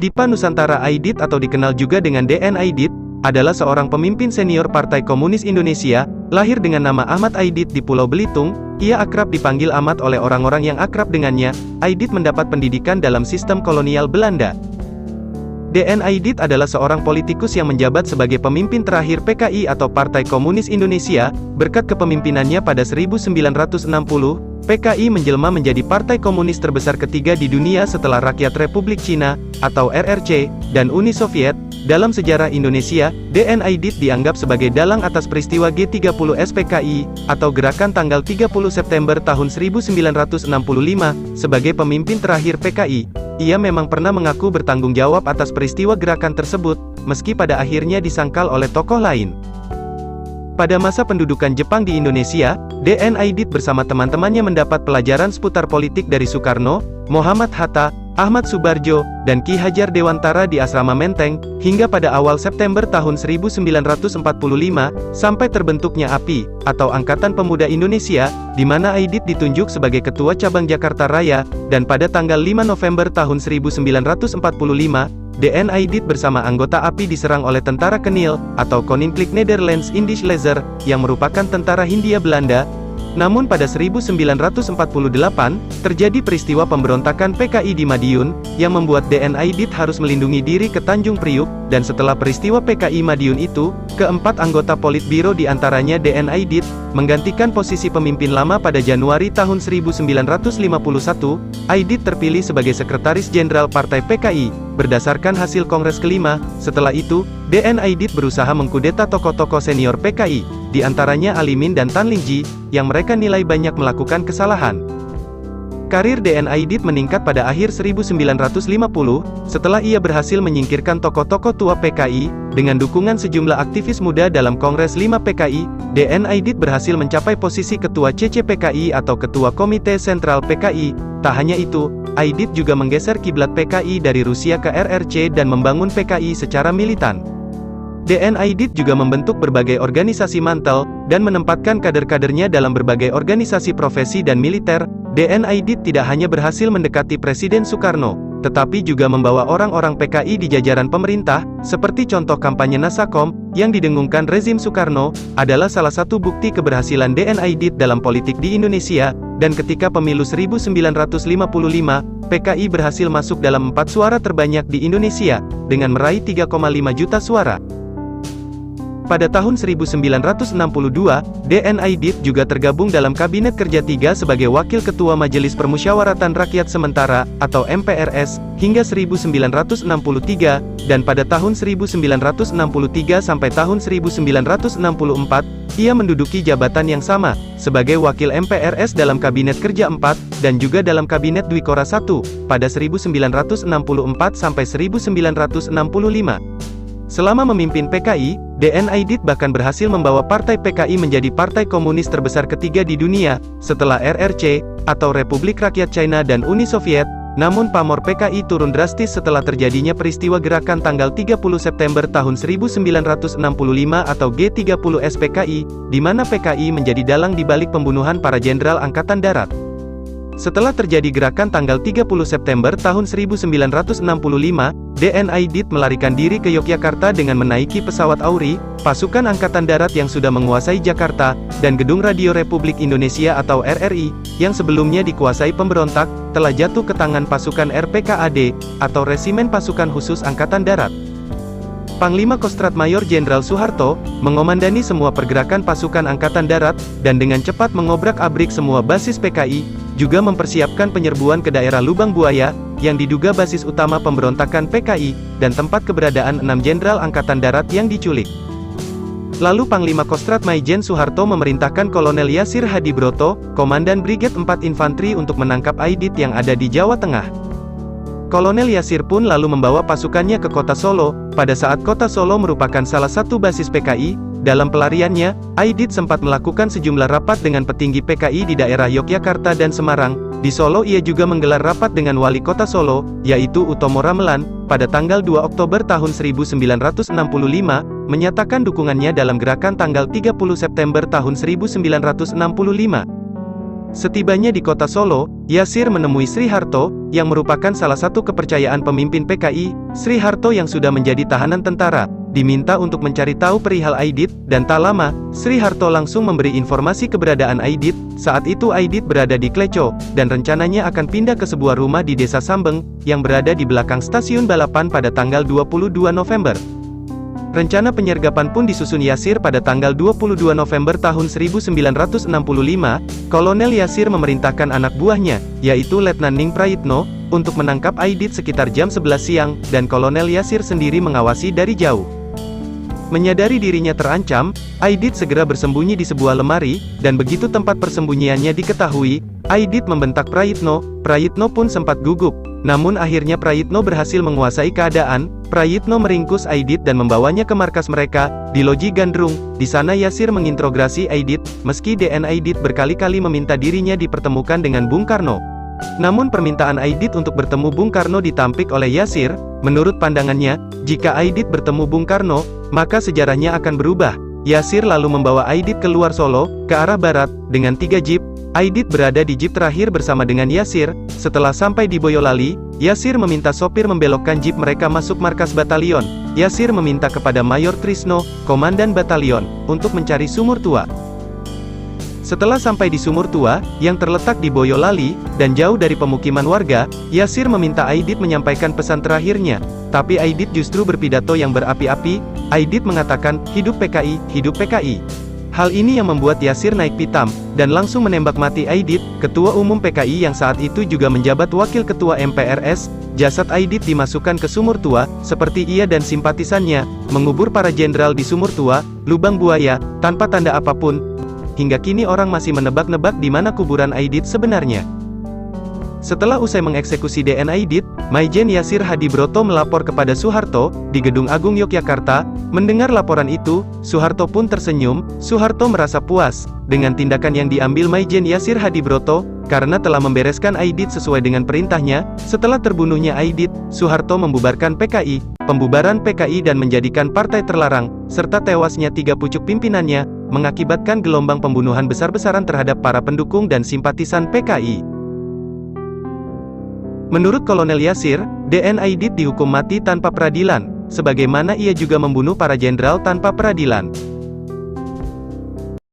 Dipa Nusantara Aidit atau dikenal juga dengan DN Aidit, adalah seorang pemimpin senior Partai Komunis Indonesia, lahir dengan nama Ahmad Aidit di Pulau Belitung. Ia akrab dipanggil Ahmad oleh orang-orang yang akrab dengannya. Aidit mendapat pendidikan dalam sistem kolonial Belanda. DN Aidit adalah seorang politikus yang menjabat sebagai pemimpin terakhir PKI atau Partai Komunis Indonesia. Berkat kepemimpinannya pada 1960, PKI menjelma menjadi partai komunis terbesar ketiga di dunia setelah Rakyat Republik Cina, atau RRC, dan Uni Soviet. Dalam sejarah Indonesia, DN Aidit dianggap sebagai dalang atas peristiwa G30 SPKI, atau Gerakan tanggal 30 September tahun 1965, sebagai pemimpin terakhir PKI. Ia memang pernah mengaku bertanggung jawab atas peristiwa gerakan tersebut, meski pada akhirnya disangkal oleh tokoh lain. Pada masa pendudukan Jepang di Indonesia, DN Aidit bersama teman-temannya mendapat pelajaran seputar politik dari Soekarno, Muhammad Hatta, Ahmad Subarjo, dan Ki Hajar Dewantara di Asrama Menteng, hingga pada awal September tahun 1945, sampai terbentuknya API, atau Angkatan Pemuda Indonesia, di mana Aidit ditunjuk sebagai Ketua Cabang Jakarta Raya, dan pada tanggal 5 November tahun 1945, DN Aidit bersama anggota API diserang oleh tentara Kenil, atau Koninklijk Nederlands Indisch Leger, yang merupakan tentara Hindia Belanda. Namun pada 1948, terjadi peristiwa pemberontakan PKI di Madiun, yang membuat DN Aidit harus melindungi diri ke Tanjung Priuk, dan setelah peristiwa PKI Madiun itu, keempat anggota Politbiro diantaranya DN Aidit, menggantikan posisi pemimpin lama pada Januari tahun 1951, Aidit terpilih sebagai Sekretaris Jenderal Partai PKI, berdasarkan hasil Kongres kelima. Setelah itu, DN Aidit berusaha mengkudeta tokoh-tokoh senior PKI, di antaranya Alimin dan Tan Lingji, yang mereka nilai banyak melakukan kesalahan. Karir DN Aidit meningkat pada akhir 1950, setelah ia berhasil menyingkirkan tokoh-tokoh tua PKI, dengan dukungan sejumlah aktivis muda dalam Kongres 5 PKI, DN Aidit berhasil mencapai posisi Ketua CCPKI atau Ketua Komite Sentral PKI. Tak hanya itu, Aidit juga menggeser kiblat PKI dari Rusia ke RRC dan membangun PKI secara militan. DN Aidit juga membentuk berbagai organisasi mantel, dan menempatkan kader-kadernya dalam berbagai organisasi profesi dan militer. DN Aidit tidak hanya berhasil mendekati Presiden Soekarno, tetapi juga membawa orang-orang PKI di jajaran pemerintah, seperti contoh kampanye Nasakom, yang didengungkan rezim Soekarno, adalah salah satu bukti keberhasilan DN Aidit dalam politik di Indonesia. Dan ketika pemilu 1955, PKI berhasil masuk dalam 4 suara terbanyak di Indonesia, dengan meraih 3,5 juta suara. Pada tahun 1962, DN Aidit juga tergabung dalam Kabinet Kerja 3 sebagai Wakil Ketua Majelis Permusyawaratan Rakyat Sementara, atau MPRS, hingga 1963, dan pada tahun 1963 sampai tahun 1964, ia menduduki jabatan yang sama, sebagai Wakil MPRS dalam Kabinet Kerja 4, dan juga dalam Kabinet Dwikora I, pada 1964 sampai 1965. Selama memimpin PKI, DN Aidit bahkan berhasil membawa partai PKI menjadi partai komunis terbesar ketiga di dunia, setelah RRC, atau Republik Rakyat China dan Uni Soviet. Namun pamor PKI turun drastis setelah terjadinya peristiwa gerakan tanggal 30 September tahun 1965 atau G30 SPKI, di mana PKI menjadi dalang di balik pembunuhan para jenderal Angkatan Darat. Setelah terjadi gerakan tanggal 30 September tahun 1965, DN Aidit melarikan diri ke Yogyakarta dengan menaiki pesawat Auri. Pasukan Angkatan Darat yang sudah menguasai Jakarta, dan Gedung Radio Republik Indonesia atau RRI, yang sebelumnya dikuasai pemberontak, telah jatuh ke tangan pasukan RPKAD, atau Resimen Pasukan Khusus Angkatan Darat. Panglima Kostrat Mayor Jenderal Soeharto, mengomandani semua pergerakan pasukan Angkatan Darat, dan dengan cepat mengobrak-abrik semua basis PKI, juga mempersiapkan penyerbuan ke daerah Lubang Buaya, yang diduga basis utama pemberontakan PKI, dan tempat keberadaan 6 Jenderal Angkatan Darat yang diculik. Lalu Panglima Kostrat Maijen Soeharto memerintahkan Kolonel Yasir Hadibroto, Komandan Brigade 4 Infanteri untuk menangkap Aidit yang ada di Jawa Tengah. Kolonel Yasir pun lalu membawa pasukannya ke kota Solo. Pada saat kota Solo merupakan salah satu basis PKI, dalam pelariannya, Aidit sempat melakukan sejumlah rapat dengan petinggi PKI di daerah Yogyakarta dan Semarang. Di Solo ia juga menggelar rapat dengan wali kota Solo, yaitu Utomo Ramelan, pada tanggal 2 Oktober tahun 1965, menyatakan dukungannya dalam gerakan tanggal 30 September tahun 1965. Setibanya di kota Solo, Yasir menemui Sri Harto, yang merupakan salah satu kepercayaan pemimpin PKI. Sri Harto yang sudah menjadi tahanan tentara, diminta untuk mencari tahu perihal Aidit, dan tak lama, Sri Harto langsung memberi informasi keberadaan Aidit. Saat itu Aidit berada di Kleco, dan rencananya akan pindah ke sebuah rumah di Desa Sambeng, yang berada di belakang stasiun balapan pada tanggal 22 November. Rencana penyergapan pun disusun Yasir pada tanggal 22 November tahun 1965, Kolonel Yasir memerintahkan anak buahnya, yaitu Letnan Ning Prayitno, untuk menangkap Aidit sekitar jam 11 siang, dan Kolonel Yasir sendiri mengawasi dari jauh. Menyadari dirinya terancam, Aidit segera bersembunyi di sebuah lemari, dan begitu tempat persembunyiannya diketahui, Aidit membentak Prayitno. Prayitno pun sempat gugup. Namun akhirnya Prayitno berhasil menguasai keadaan. Prayitno meringkus Aidit dan membawanya ke markas mereka, di Loji Gandrung. Di sana Yasir menginterogasi Aidit, meski DN Aidit berkali-kali meminta dirinya dipertemukan dengan Bung Karno. Namun permintaan Aidit untuk bertemu Bung Karno ditampik oleh Yasir. Menurut pandangannya, jika Aidit bertemu Bung Karno, maka sejarahnya akan berubah. Yasir lalu membawa Aidit keluar Solo, ke arah barat, dengan 3 jeep. Aidit berada di jeep terakhir bersama dengan Yasir. Setelah sampai di Boyolali, Yasir meminta sopir membelokkan jeep mereka masuk markas batalion. Yasir meminta kepada Mayor Trisno, komandan batalion, untuk mencari sumur tua. Setelah sampai di sumur tua, yang terletak di Boyolali, dan jauh dari pemukiman warga, Yasir meminta Aidit menyampaikan pesan terakhirnya. Tapi Aidit justru berpidato yang berapi-api. Aidit mengatakan, "Hidup PKI, hidup PKI." Hal ini yang membuat Yasir naik pitam, dan langsung menembak mati Aidit, ketua umum PKI yang saat itu juga menjabat wakil ketua MPRS. Jasad Aidit dimasukkan ke sumur tua, seperti ia dan simpatisannya, mengubur para jenderal di sumur tua, lubang buaya, tanpa tanda apapun. Hingga kini orang masih menebak-nebak di mana kuburan Aidit sebenarnya. Setelah usai mengeksekusi DN Aidit, Maijen Yasir Hadibroto melapor kepada Soeharto, di Gedung Agung Yogyakarta. Mendengar laporan itu, Soeharto pun tersenyum. Soeharto merasa puas dengan tindakan yang diambil Maijen Yasir Hadibroto, karena telah membereskan Aidit sesuai dengan perintahnya. Setelah terbunuhnya Aidit, Soeharto membubarkan PKI, pembubaran PKI dan menjadikan partai terlarang, serta tewasnya 3 pucuk pimpinannya, mengakibatkan gelombang pembunuhan besar-besaran terhadap para pendukung dan simpatisan PKI. Menurut Kolonel Yasir, DN Aidit dihukum mati tanpa peradilan, sebagaimana ia juga membunuh para jenderal tanpa peradilan.